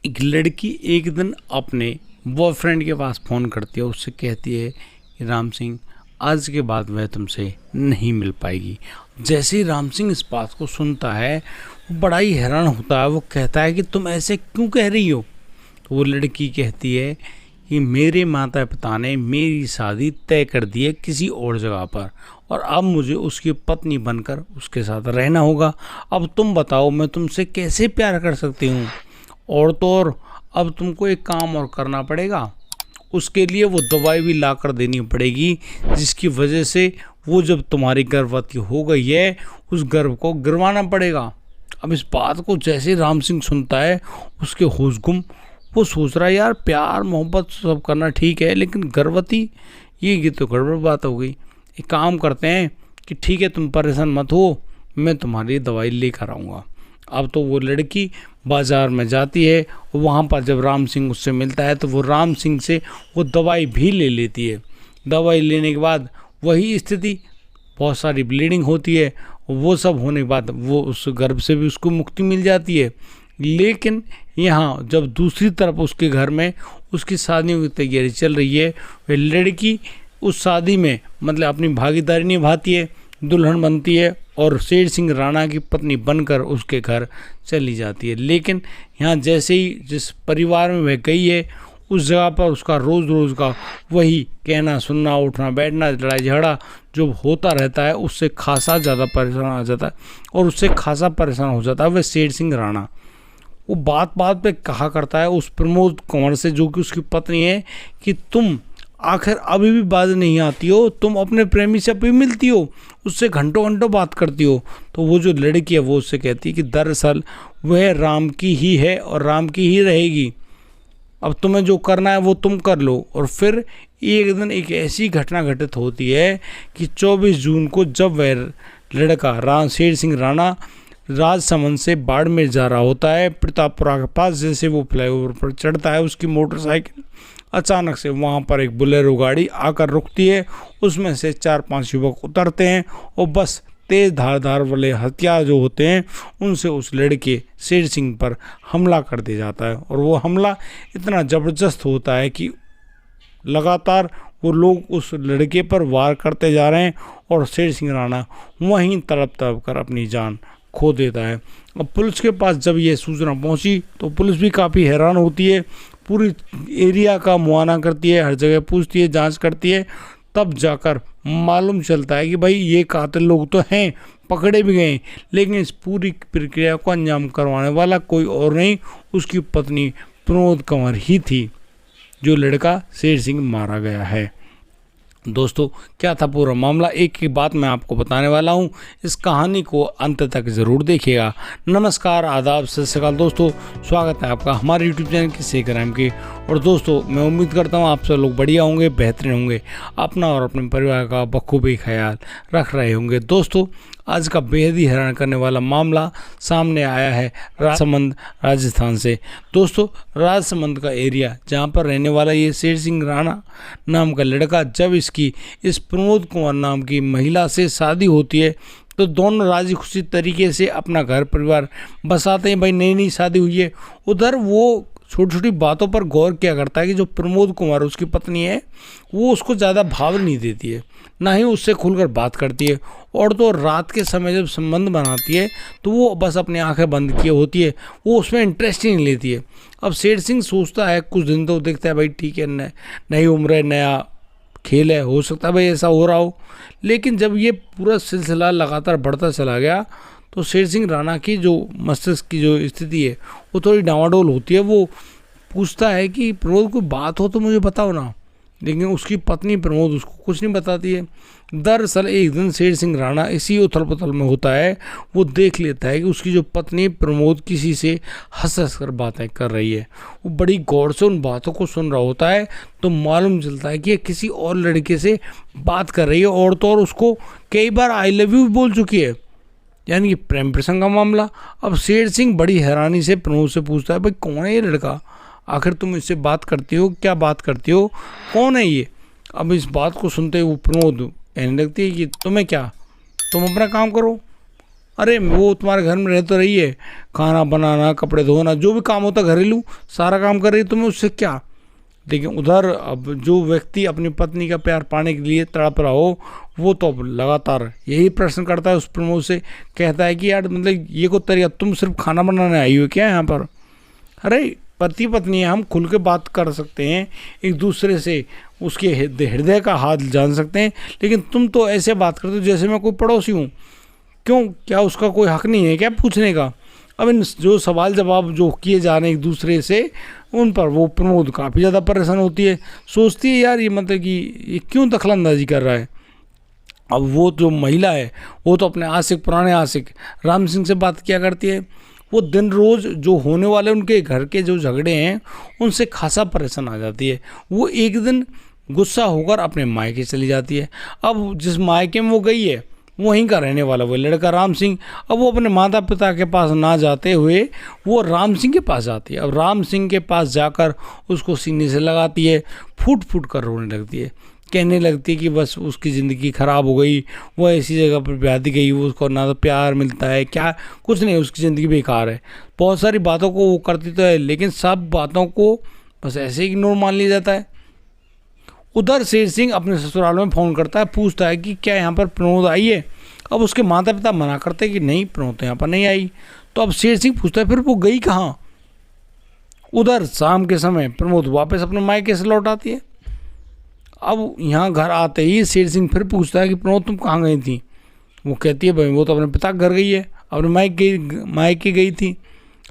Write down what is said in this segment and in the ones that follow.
एक लड़की एक दिन अपने बॉयफ्रेंड के पास फ़ोन करती है, उससे कहती है कि राम सिंह, आज के बाद वह तुमसे नहीं मिल पाएगी। जैसे ही राम सिंह इस बात को सुनता है वो बड़ा ही हैरान होता है। वो कहता है कि तुम ऐसे क्यों कह रही हो। तो वो लड़की कहती है कि मेरे माता पिता ने मेरी शादी तय कर दी है किसी और जगह पर, और अब मुझे उसकी पत्नी बनकर उसके साथ रहना होगा। अब तुम बताओ मैं तुमसे कैसे प्यार कर सकती हूँ। और तो और अब तुमको एक काम और करना पड़ेगा, उसके लिए वो दवाई भी ला कर देनी पड़ेगी जिसकी वजह से वो जब तुम्हारी गर्भवती हो गई है उस गर्भ को गिरवाना पड़ेगा। अब इस बात को जैसे राम सिंह सुनता है उसके होश गुम। वो सोच रहा है यार प्यार मोहब्बत सब करना ठीक है, लेकिन गर्भवती ये तो गड़बड़ बात हो गई। एक काम करते हैं कि ठीक है तुम परेशान मत हो, मैं तुम्हारी दवाई लेकर आऊँगा। अब तो वो लड़की बाज़ार में जाती है, वहाँ पर जब राम सिंह उससे मिलता है तो वो राम सिंह से वो दवाई भी ले लेती है। दवाई लेने के बाद वही स्थिति, बहुत सारी ब्लीडिंग होती है। वो सब होने के बाद वो उस गर्भ से भी उसको मुक्ति मिल जाती है। लेकिन यहाँ जब दूसरी तरफ उसके घर में उसकी शादियों की तैयारी चल रही है, वह लड़की उस शादी में मतलब अपनी भागीदारी निभाती है, दुल्हन बनती है और शेर सिंह राणा की पत्नी बनकर उसके घर चली जाती है। लेकिन यहाँ जैसे ही जिस परिवार में वह गई है उस जगह पर उसका रोज़ रोज़ का वही कहना सुनना उठना बैठना लड़ाई झगड़ा जो होता रहता है उससे खासा ज़्यादा परेशान आ जाता है, और उससे खासा परेशान हो जाता है वह शेर सिंह राणा। वो बात बात पे कहा करता है उस प्रमोद कुंवर से जो कि उसकी पत्नी है कि तुम आखिर अभी भी बात नहीं आती हो, तुम अपने प्रेमी से अभी मिलती हो, उससे घंटों घंटों बात करती हो। तो वो जो लड़की है वो उससे कहती है कि दरअसल वह राम की ही है और राम की ही रहेगी, अब तुम्हें जो करना है वो तुम कर लो। और फिर एक दिन एक ऐसी घटना घटित होती है कि 24 जून को जब वह लड़का शेर सिंह राणा राजसमंद से बाड़मेर जा रहा होता है, प्रतापपुरा के पास जैसे वो फ्लाईओवर पर चढ़ता है उसकी मोटरसाइकिल अचानक से वहाँ पर एक बोलेरो गाड़ी आकर रुकती है। उसमें से 4-5 युवक उतरते हैं और बस तेज धारदार वाले हथियार जो होते हैं उनसे उस लड़के शेर सिंह पर हमला कर दिया जाता है। और वो हमला इतना ज़बरदस्त होता है कि लगातार वो लोग उस लड़के पर वार करते जा रहे हैं और शेर सिंह राणा वहीं तड़प तड़प कर अपनी जान खो देता है। अब पुलिस के पास जब ये सूचना पहुंची तो पुलिस भी काफ़ी हैरान होती है, पूरी एरिया का मुआयना करती है, हर जगह पूछती है, जांच करती है। तब जाकर मालूम चलता है कि भाई ये कातिल लोग तो हैं, पकड़े भी गए, लेकिन इस पूरी प्रक्रिया को अंजाम करवाने वाला कोई और नहीं, उसकी पत्नी प्रमोद कंवर ही थी जो लड़का शेर सिंह मारा गया है। दोस्तों क्या था पूरा मामला, एक एक बात मैं आपको बताने वाला हूँ, इस कहानी को अंत तक ज़रूर देखिएगा। नमस्कार, आदाब, सत श्री अकाल दोस्तों, स्वागत है आपका हमारे यूट्यूब चैनल किस्से क्राइम के। और दोस्तों मैं उम्मीद करता हूँ आप सब लोग बढ़िया होंगे, बेहतरीन होंगे, अपना और अपने परिवार का बखूबी ख्याल रख रहे होंगे। दोस्तों आज का बेहद ही हैरान करने वाला मामला सामने आया है राजसमंद राजस्थान से। दोस्तों राजसमंद का एरिया जहाँ पर रहने वाला ये शेर सिंह राणा नाम का लड़का, जब इसकी इस प्रमोद कुंवर नाम की महिला से शादी होती है तो दोनों राजी खुशी तरीके से अपना घर परिवार बसाते हैं। भाई नई नई शादी हुई है, उधर वो छोटी छोटी बातों पर गौर किया करता है कि जो प्रमोद कुमार उसकी पत्नी है वो उसको ज़्यादा भाव नहीं देती है, ना ही उससे खुलकर बात करती है। और तो रात के समय जब संबंध बनाती है तो वो बस अपनी आंखें बंद किए होती है, वो उसमें इंटरेस्ट ही नहीं लेती है। अब शेर सिंह सोचता है, कुछ दिन तो देखता है भाई ठीक है, नई उम्र है, नया खेल है, हो सकता है भाई ऐसा हो रहा हो। लेकिन जब ये पूरा सिलसिला लगातार बढ़ता चला गया तो शेर सिंह राणा की जो मस्तिष्क की जो स्थिति है वो थोड़ी डामाडोल होती है। वो पूछता है कि प्रमोद कोई बात हो तो मुझे बताओ ना, लेकिन उसकी पत्नी प्रमोद उसको कुछ नहीं बताती है। दरअसल एक दिन शेर सिंह राणा इसी उथल पुथल में होता है, वो देख लेता है कि उसकी जो पत्नी प्रमोद किसी से हंस हंस कर बातें कर रही है। वो बड़ी गौर से उन बातों को सुन रहा होता है तो मालूम चलता है कि ये किसी और लड़के से बात कर रही है, और तो और उसको कई बार आई लव यू बोल चुकी है, यानी कि प्रेम प्रसंग का मामला। अब शेर सिंह बड़ी हैरानी से प्रमोद से पूछता है भाई कौन है ये लड़का, आखिर तुम इससे बात करती हो, क्या बात करती हो, कौन है ये। अब इस बात को सुनते हुए प्रमोद कहने लगती है कि तुम्हें क्या, तुम अपना काम करो, अरे वो तुम्हारे घर में रह तो रही है, खाना बनाना, कपड़े धोना, जो भी काम होता घरेलू सारा काम कर रही है, तुम्हें उससे क्या। लेकिन उधर अब जो व्यक्ति अपनी पत्नी का प्यार पाने के लिए तड़प रहा हो, वो तो अब लगातार यही प्रश्न करता है उस प्रमोद से, कहता है कि यार मतलब ये को तरीका, तुम सिर्फ खाना बनाने आई हो क्या यहाँ पर। अरे पति पत्नी हम खुल के बात कर सकते हैं एक दूसरे से, उसके हृदय का हाल जान सकते हैं, लेकिन तुम तो ऐसे बात करते हो जैसे मैं कोई पड़ोसी हूँ। क्यों, क्या उसका कोई हक नहीं है क्या पूछने का। अब इन जो सवाल जवाब जो किए जा रहे हैं एक दूसरे से, उन पर वो प्रमोद काफ़ी ज़्यादा परेशान होती है, सोचती है यार ये मतलब कि ये क्यों दखलंदाजी कर रहा है। अब वो जो महिला है वो तो अपने आशिक, पुराने आशिक राम सिंह से बात किया करती है। वो दिन रोज़ जो होने वाले उनके घर के जो झगड़े हैं उनसे खासा परेशान आ जाती है। वो एक दिन गुस्सा होकर अपने मायके चली जाती है। अब जिस मायके में वो गई है वहीं का रहने वाला वो लड़का राम सिंह, अब वो अपने माता पिता के पास ना जाते हुए वो राम सिंह के पास जाती है। अब राम सिंह के पास जाकर उसको सीने से लगाती है, फूट फूट कर रोने लगती है, कहने लगती है कि बस उसकी ज़िंदगी ख़राब हो गई, वो ऐसी जगह पर ब्याह गई, वो उसको ना तो प्यार मिलता है, क्या कुछ नहीं, उसकी ज़िंदगी बेकार है। बहुत सारी बातों को वो करती तो है, लेकिन सब बातों को बस ऐसे ही इग्नोर मान लिया जाता है। उधर शेर सिंह अपने ससुराल में फ़ोन करता है, पूछता है कि क्या यहाँ पर प्रमोद आई है। अब उसके माता पिता मना करते हैं कि नहीं, प्रमोद तो यहाँ पर नहीं आई। तो अब शेर सिंह पूछता है फिर वो गई कहाँ। उधर शाम के समय प्रमोद वापस अपने मायके से लौट आती है। अब यहाँ घर आते ही शेर सिंह फिर पूछता है कि प्रमोद तुम कहाँ गई थी। वो कहती है भाई वो तो अपने पिता के घर गई है, अपने मायके गई थी,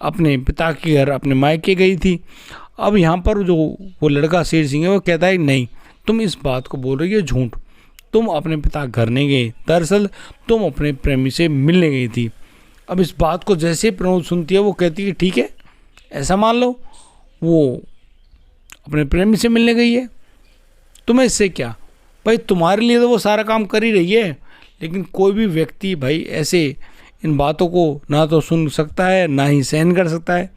अपने पिता के घर अपने मायके गई थी। अब यहाँ पर जो वो लड़का शेर सिंह है वो कहता है नहीं, तुम इस बात को बोल रही हो झूठ, तुम अपने पिता के घर नहीं गई, दरअसल तुम अपने प्रेमी से मिलने गई थी। अब इस बात को जैसे प्रमोद सुनती है वो कहती है ठीक है, ऐसा मान लो वो अपने प्रेमी से मिलने गई है, तुम्हें इससे क्या भाई, तुम्हारे लिए तो वो सारा काम कर ही रही है। लेकिन कोई भी व्यक्ति भाई ऐसे इन बातों को ना तो सुन सकता है ना ही सहन कर सकता है।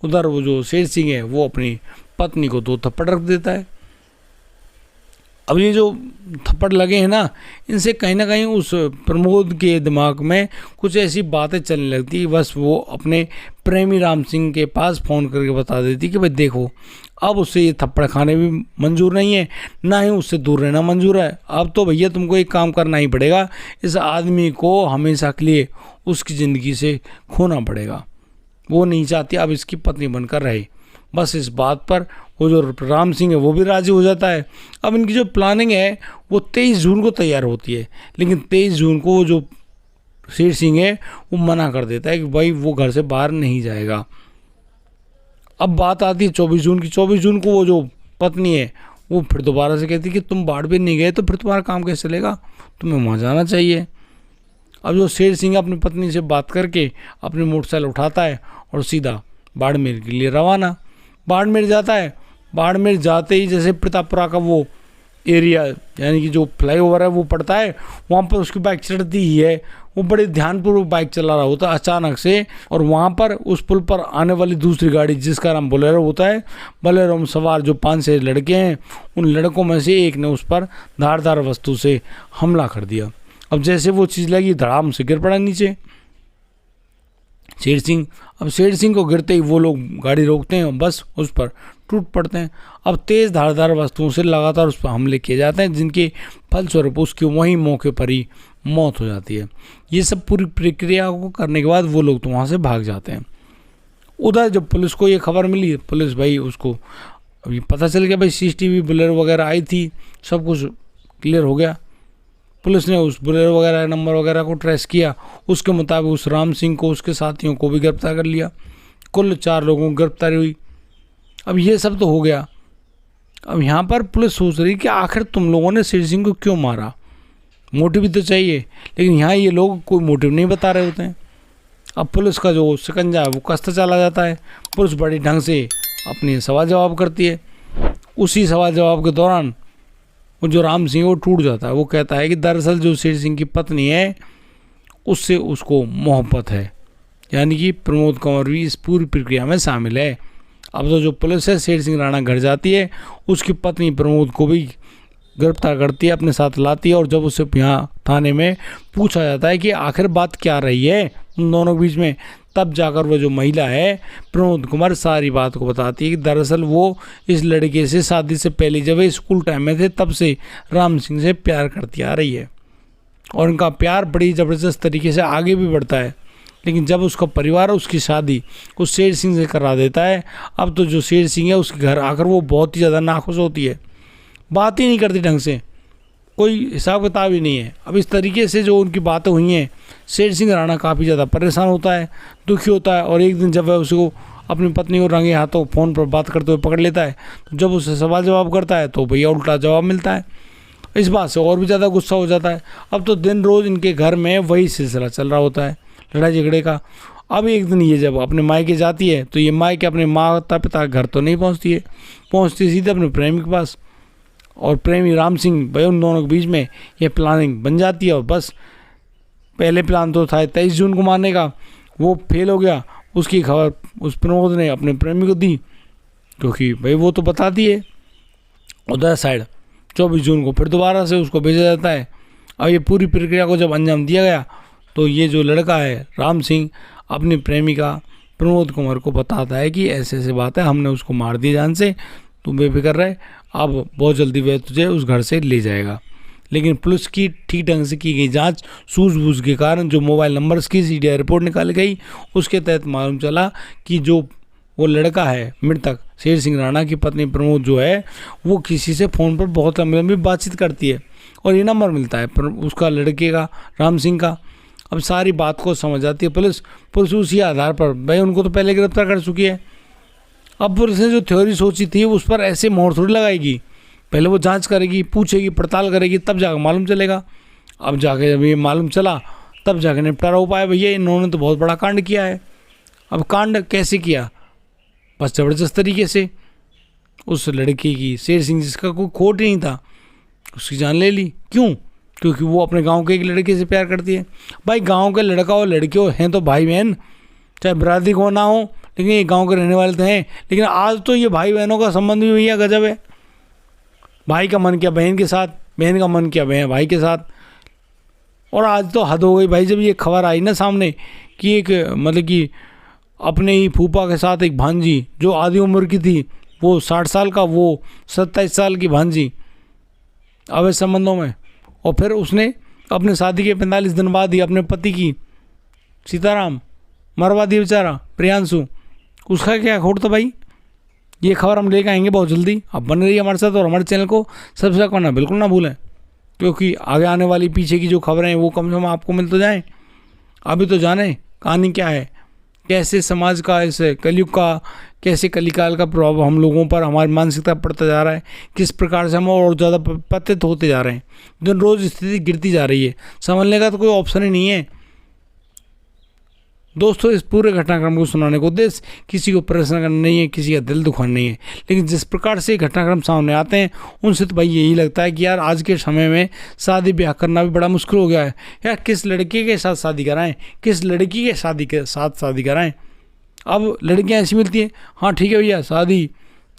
उधर वो जो शेर सिंह है वो अपनी पत्नी को 2 थप्पड़ रख देता है। अब ये जो थप्पड़ लगे हैं ना, इनसे कहीं ना कहीं उस प्रमोद के दिमाग में कुछ ऐसी बातें चलने लगती, बस वो अपने प्रेमी राम सिंह के पास फ़ोन करके बता देती कि भाई देखो अब उससे ये थप्पड़ खाने भी मंजूर नहीं है, ना ही उससे दूर रहना मंजूर है। अब तो भैया तुमको एक काम करना ही पड़ेगा, इस आदमी को हमेशा के लिए उसकी ज़िंदगी से खोना पड़ेगा। वो नहीं चाहती अब इसकी पत्नी बनकर रहे। बस इस बात पर वो जो राम सिंह है वो भी राज़ी हो जाता है। अब इनकी जो प्लानिंग है वो 23 जून को तैयार होती है, लेकिन 23 जून को वो जो शेर सिंह है वो मना कर देता है कि भाई वो घर से बाहर नहीं जाएगा। अब बात आती है 24 जून की। 24 जून को वो जो पत्नी है वो फिर दोबारा से कहती है कि तुम बाड़मेर नहीं गए तो फिर तुम्हारा काम कैसे चलेगा, तुम्हें वहाँ जाना चाहिए। अब जो शेर सिंह अपनी पत्नी से बात करके अपनी मोटरसाइकिल उठाता है और सीधा बाड़मेर के लिए रवाना। बाड़मेर जाता है। बाड़मेर जाते ही जैसे प्रतापपुरा का वो एरिया यानी कि जो फ्लाईओवर है वो पड़ता है, वहाँ पर उसकी बाइक चढ़ती ही है। वो बड़े ध्यानपूर्वक बाइक चला रहा होता है अचानक से, और वहाँ पर उस पुल पर आने वाली दूसरी गाड़ी जिसका नाम बोलेरो होता है, बोलेरो में सवार जो 5-6 लड़के हैं, उन लड़कों में से एक ने उस पर धारदार वस्तु से हमला कर दिया। अब जैसे वो चीज़ लगी धड़ाम से गिर पड़ा नीचे शेर सिंह। अब शेर सिंह को गिरते ही वो लोग गाड़ी रोकते हैं, बस उस पर टूट पड़ते हैं। अब तेज़ धारदार वस्तुओं से लगातार उस पर हमले किए जाते हैं, जिनके फलस्वरूप उसकी वहीं मौके पर ही मौत हो जाती है। ये सब पूरी प्रक्रिया को करने के बाद वो लोग तो वहाँ से भाग जाते हैं। उधर जब पुलिस को ये खबर मिली, पुलिस भाई उसको अभी पता चल गया भाई CCTV बोलेरो वगैरह आई थी, सब कुछ क्लियर हो गया। पुलिस ने उस बोलेरो वगैरह नंबर वगैरह को ट्रेस किया, उसके मुताबिक उस राम सिंह को उसके साथियों को भी गिरफ्तार कर लिया। कुल 4 लोगों की गिरफ्तारी हुई। अब ये सब तो हो गया। अब यहाँ पर पुलिस सोच रही कि आखिर तुम लोगों ने शेर सिंह को क्यों मारा, मोटिव भी तो चाहिए, लेकिन यहाँ ये लोग कोई मोटिव नहीं बता रहे होते हैं। अब पुलिस का जो शिकंजा है वो कसता चला जाता है। पुलिस बड़ी ढंग से अपनी सवाल जवाब करती है। उसी सवाल जवाब के दौरान वो जो राम सिंह वो टूट जाता है। वो कहता है कि दरअसल जो शेर सिंह की पत्नी है उससे उसको मोहब्बत है, यानी कि प्रमोद कंवर भी इस पूरी प्रक्रिया में शामिल है। अब तो जो पुलिस है शेर सिंह राणा घर जाती है, उसकी पत्नी प्रमोद को भी गिरफ्तार करती है, अपने साथ लाती है। और जब उसे यहाँ थाने में पूछा जाता है कि आखिर बात क्या रही है उन दोनों के बीच में, तब जाकर वो जो महिला है प्रमोद कुमार सारी बात को बताती है कि दरअसल वो इस लड़के से शादी से पहले जब वे स्कूल टाइम में थे तब से राम सिंह से प्यार करती आ रही है, और उनका प्यार बड़ी ज़बरदस्त तरीके से आगे भी बढ़ता है। लेकिन जब उसका परिवार उसकी शादी उस शेर सिंह से करा देता है, अब तो जो शेर सिंह है उसके घर आकर वो बहुत ही ज़्यादा नाखुश होती है, बात ही नहीं करती ढंग से, कोई हिसाब किताब ही नहीं है। अब इस तरीके से जो उनकी बातें हुई हैं, शेर सिंह राणा काफ़ी ज़्यादा परेशान होता है, दुखी होता है। और एक दिन जब वह उसको अपनी पत्नी को रंगे हाथों फ़ोन पर बात करते हुए पकड़ लेता है, तो जब उसे सवाल जवाब करता है तो भैया उल्टा जवाब मिलता है। इस बात से और भी ज़्यादा गुस्सा हो जाता है। अब तो दिन रोज़ इनके घर में वही सिलसिला चल रहा होता है, लड़ाई झगड़े का। अब एक दिन ये जब अपने मायके जाती है तो ये मायके अपने माता पिता घर तो नहीं पहुंचती है, पहुंचती सीधे अपने प्रेमी के पास। और प्रेमी राम सिंह भाई उन दोनों के बीच में ये प्लानिंग बन जाती है। और बस पहले प्लान तो था 23 जून को मारने का, वो फेल हो गया। उसकी खबर उस प्रमोद ने अपने प्रेमी को दी, क्योंकि भाई वो तो बताती है। उधर साइड 24 जून को फिर दोबारा से उसको भेजा जाता है। अब ये पूरी प्रक्रिया को जब अंजाम दिया गया तो ये जो लड़का है राम सिंह अपनी प्रेमिका प्रमोद कुमार को बताता है कि ऐसे ऐसे बात है, हमने उसको मार दिया जान से, तुम बेफिक्र रहे, अब बहुत जल्दी वह तुझे उस घर से ले जाएगा। लेकिन पुलिस की ठीक ढंग से की गई जांच सूझबूझ के कारण जो मोबाइल नंबर्स की सीडीआर रिपोर्ट निकाली गई, उसके तहत मालूम चला कि जो वो लड़का है मृतक शेर सिंह राणा की पत्नी प्रमोद जो है वो किसी से फ़ोन पर बहुत लंबी लंबी बातचीत करती है, और ये नंबर मिलता है उसका लड़के का राम सिंह का। अब सारी बात को समझ आती है पुलिस उसी आधार पर, भाई उनको तो पहले गिरफ्तार कर चुकी है। अब पुलिस ने जो थ्योरी सोची थी उस पर ऐसे मोहर थोड़ी लगाएगी, पहले वो जांच करेगी, पूछेगी, पड़ताल करेगी, तब जाकर मालूम चलेगा। अब जाके जब ये मालूम चला तब जाकर निपटारा हो पाया। भैया इन्होंने तो बहुत बड़ा कांड किया है। अब कांड कैसे किया? बस ज़बरदस्त तरीके से उस लड़की की, शेर सिंह जिसका कोई खोट ही नहीं था, उसकी जान ले ली। क्यों? क्योंकि वो अपने गांव के एक लड़के से प्यार करती है। भाई गांव के लड़का और लड़के हैं तो भाई बहन, चाहे बरादरी को ना हो, लेकिन ये गांव के रहने वाले तो हैं। लेकिन आज तो ये भाई बहनों का संबंध भी भैया गजब है। भाई का मन किया बहन के साथ, बहन का मन किया बहन भाई के साथ। और आज तो हद हो गई भाई, जब ये खबर आई ना सामने कि एक मतलब कि अपने ही फूफा के साथ एक भांजी जो आधी उम्र की थी, वो 60 साल का, वो 27 साल की भांजी अवैध संबंधों में। और फिर उसने अपने शादी के 45 दिन बाद ही अपने पति की सीताराम मरवा दी बेचारा प्रियांशु। उसका क्या खोट था भाई? ये खबर हम लेकर आएंगे बहुत जल्दी। अब बन रही है हमारे साथ, और हमारे चैनल को सब्सक्राइब करना बिल्कुल ना भूलें, क्योंकि आगे आने वाली पीछे की जो खबरें हैं वो कम से कम आपको मिल तो जाएँ। अभी तो जाने कहानी क्या है, कैसे समाज का, इस कलयुग का, कैसे कलिकाल का प्रभाव हम लोगों पर, हमारी मानसिकता पड़ता जा रहा है, किस प्रकार से हम और ज़्यादा पतित होते जा रहे हैं। दिन रोज़ स्थिति गिरती जा रही है, संभलने का तो कोई ऑप्शन ही नहीं है। दोस्तों इस पूरे घटनाक्रम को सुनाने का उद्देश्य किसी को परेशान करना नहीं है, किसी का दिल दुखाना नहीं है, लेकिन जिस प्रकार से घटनाक्रम सामने आते हैं उनसे तो भाई यही लगता है कि यार आज के समय में शादी ब्याह करना भी बड़ा मुश्किल हो गया है। यार किस लड़के के साथ शादी कराएं, किस लड़की के साथ शादी कराएं। अब लड़कियां ऐसी मिलती हैं, हाँ ठीक है भैया शादी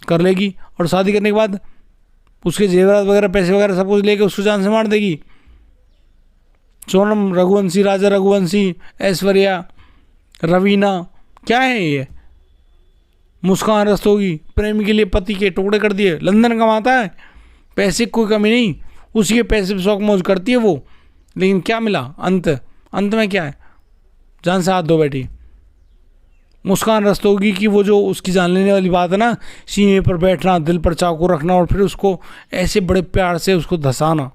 कर लेगी, और शादी करने के बाद उसके जेवरात वगैरह पैसे वगैरह सब कुछ लेके उसको जान से मार देगी। सोनम रघुवंशी, राजा रघुवंशी, ऐश्वर्या, रवीना, क्या है ये? मुस्कान रस्तोगी प्रेमी के लिए पति के टुकड़े कर दिए, लंदन कमाता है, पैसे की कोई कमी नहीं, उसी के पैसे पे शौक मौज करती है वो। लेकिन क्या मिला अंत में क्या है? जान से हाथ धो बैठी। मुस्कान रस्तोगी की वो जो उसकी जान लेने वाली बात है ना, सीने पर बैठना, दिल पर चाकू रखना, और फिर उसको ऐसे बड़े प्यार से उसको धसाना,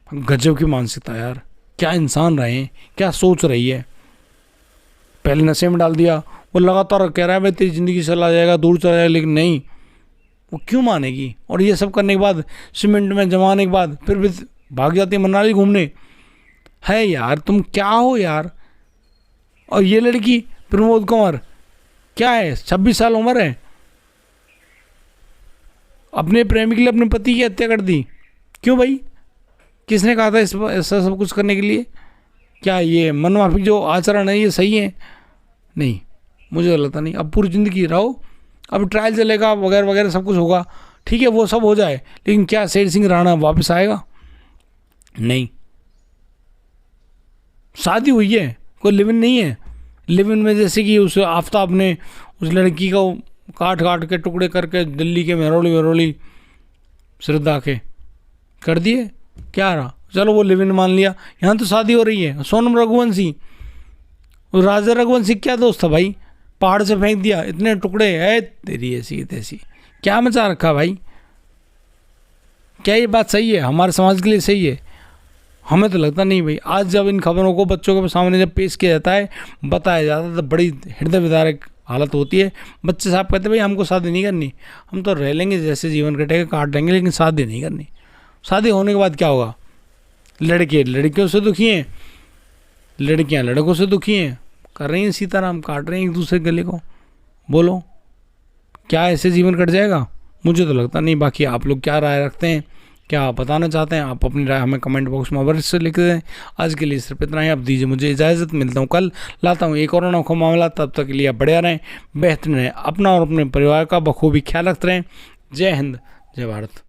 गजब की मानसिकता यार। क्या इंसान रहे हैं, क्या सोच रही है। पहले नशे में डाल दिया, वो लगातार कह रहा है भाई तेरी ज़िंदगी चला जाएगा, दूर चला जाएगा, लेकिन नहीं, वो क्यों मानेगी। और ये सब करने के बाद, सीमेंट में जमाने के बाद फिर भी भाग जाती है मनाली घूमने। है यार तुम क्या हो यार। और ये लड़की प्रमोद कुमार क्या है, 26 साल उम्र है, अपने प्रेमी के लिए अपने पति की हत्या कर दी। क्यों भाई? किसने कहा था ऐसा सब कुछ करने के लिए? क्या ये मनमाफिक जो आचरण है ये सही है? नहीं, मुझे लगता नहीं। अब पूरी ज़िंदगी रहो, अब ट्रायल चलेगा वगैरह वगैरह सब कुछ होगा, ठीक है वो सब हो जाए, लेकिन क्या शेर सिंह राणा वापस आएगा? नहीं। शादी हुई है, कोई लिव इन नहीं है। लिव इन में जैसे कि उस आफताब ने उस लड़की को काट काट के टुकड़े करके दिल्ली के मेहरौली श्रद्धा के कर दिए, क्या रहा? चलो वो लिव इन मान लिया। यहाँ तो शादी हो रही है। सोनम रघुवंशी, राजा रघुवंशी क्या दोस्त था भाई, पहाड़ से फेंक दिया, इतने टुकड़े है तेरी ऐसी तैसी, क्या मचा रखा भाई? क्या ये बात सही है? हमारे समाज के लिए सही है? हमें तो लगता नहीं भाई। आज जब इन खबरों को बच्चों के सामने जब पेश किया जाता है, बताया जाता है, तो बड़ी हृदय विदारक हालत होती है। बच्चे साहब कहते भाई हमको शादी नहीं करनी, हम तो रह लेंगे जैसे जीवन कटेगा, काट लेंगे, लेकिन शादी नहीं करनी। शादी होने के बाद क्या होगा? लड़के लड़कियों से दुखी हैं, लड़कियां लड़कों से दुखी हैं, कर रही हैं सीताराम, काट रहे हैं एक दूसरे गले को। बोलो क्या ऐसे जीवन कट जाएगा? मुझे तो लगता नहीं। बाकी आप लोग क्या राय रखते हैं, क्या आप बताना चाहते हैं? आप अपनी राय हमें कमेंट बॉक्स में अवश्य से लिख दें। आज के लिए सिर्फ इतना ही। अब दीजिए मुझे इजाज़त, मिलता हूँ कल, लाता हूँ एक और अनोखा मामला। तब तक के लिए आप बढ़िया रहें, बेहतरीन रहें, अपना और अपने परिवार का बखूबी ख्याल रखते रहें। जय हिंद, जय भारत।